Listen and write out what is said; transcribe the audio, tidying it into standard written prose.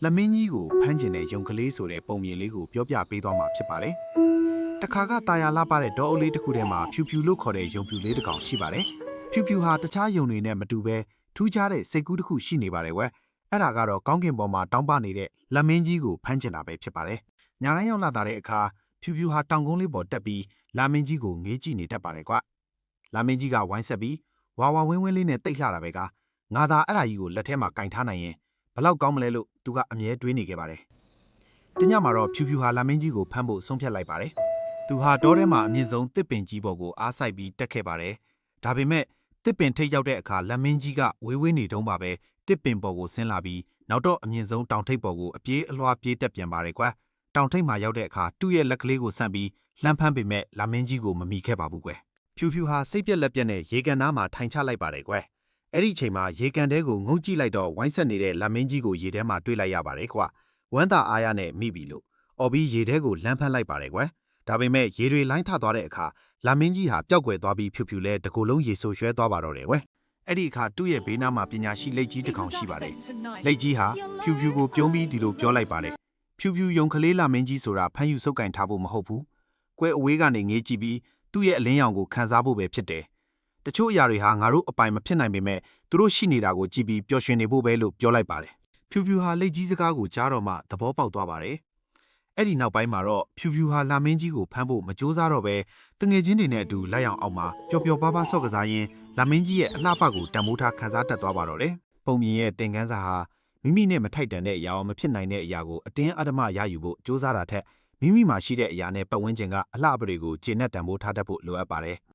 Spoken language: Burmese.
လက်မင်းကြီးကိုဖမ်းကျင်တဲ့ရုံကလေးဆိုတဲ့ပုံမြင်လေးကိုပြောပြပေးသွားမှာဖြစ်ပါတယ်။တခါကတာယာလှပတဲ့ဒေါ်အုပ်လေးတစ်ခုထဲမှာဖြူဖြူလို့ခေါ်တဲ့ရုံဖြူလေးတစ်ကောင်ရှိပါတယ်။ဖြူဖြူဟာတခြားရုံတွေနဲ့မတူဘဲထူးခြားတဲ့စိတ်ကူးတစ်ခုရှိနေပါတယ်ကွယ်။အဲ့ဒါကတော့ကောင်းကင်ပေါ်မှာတောင်းပနေတဲ့လက်မင်းကြီးကိုဖမ်းကျင်တာပဲဖြစ်ပါတယ်။ညာတိုင်းရောက်လာတဲ့အခါဖြူဖြူဟာတောင်ကုန်းလေးပေါ်တက်ပြီးလာမင်းကြီးကိုငေးကြည့်နေတတ်ပါတယ်ကွ။လာမင်းကြီးကဝိုင်းဆက်ပြီးဝါဝါဝင်းဝင်းလေးနဲ့တိတ်လှတာပဲကငါသာအဲ့ဒါကြီးကိုလက်ထဲမှာကင်ထားနိုင်ရင်ဘလောက်ကောင်းမလဲလို့သူကအမြဲတွေးနေခဲ့ပါတယ်။တညမှာတော့ဖြူဖြူဟာလာမင်းကြီးကိုဖမ်းဖို့ဆုံးဖြတ်လိုက်ပါတယ်။သူဟာတောထဲမှာအမြင့်ဆုံးတစ်ပင်ကြီးပေါ်ကိုအားစိုက်ပြီးတက်ခဲ့ပါတယ်။ဒါပေမဲ့တစ်ပင်ထိပ်ရောက်တဲ့အခါလာမင်းကြီးကဝေးဝေးနေတုန်းပါပဲတစ်ပင်ပေါ်ကိုဆင်းလာပြီးနောက်တော့အမြင့်ဆုံးတောင်ထိပ်ပေါ်ကိုအပြေးအလွှားပြေးတက်ပြန်ပါတယ်ကွ။တောင်ထိပ်မှာရောက်တဲ့အခါသူ့ရဲ့လက်ကလေးကိုဆန့်ပြီးလှမ်းဖမ်းပေမဲ့လာမင်းကြီးကိုမမိခဲ့ပါဘူးကွ။ဖြူဖြူဟာစိတ်ပြက်လက်ပြက်နဲ့ရေကန်နားမှာထိုင်ချလိုက်ပါတယ်ကွ။အဲ့ဒီအချိန်မှာရေကန်တဲကိုငုံကြည့်လိုက်တော့ဝိုင်းဆက်နေတဲ့လာမင်းကြီးကိုရေထဲမှာတွေ့လိုက်ရပါတယ်ကွ။ဝမ်းသာအားရနဲ့မိပြီလို့အော်ပြီးရေထဲကိုလှမ်းဖမ်းလိုက်ပါတယ်ကွ။ဒါပေမဲ့ရေတွေလိုင်းထသွားတဲ့အခါလာမင်းကြီးဟာပျောက်ကွယ်သွားပြီးဖြူဖြူလဲတကူလုံးရေဆိုးရွှဲသွားပါတော့တယ်ကွ။အဲ့ဒီအခါသူ့ရဲ့ဘေးနားမှာပညာရှိလက်ကြီးတစ်ကောင်ရှိပါတယ်။လက်ကြီးဟာဖြူဖြူကိုပြုံးပြီးဒီလိုပြောလိုက်ပါတယ်။ဖြူဖြူယုံကလေးလာမင်းကြီးဆိုတာဖမ်းယူစုပ်ကင်ထားဖို့မဟုတ်ဘူး။ကွဲအဝေးကနေငေးကြည့်ပြီးသူ့ရဲ့အလင်းရောင်ကိုခန်းစားဖို့ပဲဖြစ်တယ်။တချို့အရာတွေဟာငါတို့အပိုင်မဖြစ်နိုင်ပေမဲ့သူတို့ရှိနေတာကိုကြည့်ပြီးပျော်ရွှင်နေဖို့ပဲလို့ပြောလိုက်ပါတယ်။ဖြူဖြူဟာလက်ကြီးစကားကိုကြားတော့မှသဘောပေါက်သွားပါတယ်။အဲ့ဒီနောက်ပိုင်းမှာတော့ဖြူဖြူဟာလာမင်းကြီးကိုဖမ်းဖို့မကြိုးစားတော့ပဲတငယ်ချင်းတွေနဲ့အတူလက်ရောင်အောက်မှာပျော်ပျော်ပါးပါးဆော့ကစားရင်းလာမင်းကြီးရဲ့အလှပကိုတန်ဖိုးထားခန်းစားတတ်သွားပါတော့တယ်။ပုံမြင်ရဲ့သင်ခန်းစာဟာမိမိနဲ့မထိုက်တန်တဲ့အရာရောမဖြစ်နိုင်တဲ့အရာကိုအတင်းအဓမ္မရယူဖို့ကြိုးစားတာထက်မိမိမှာရှိတဲ့အရာနဲ့ပတ်ဝန်းကျင်ကအလှပတွေကိုကျေနပ်တန်ဖိုးထားတတ်ဖို့လိုအပ်ပါတယ်။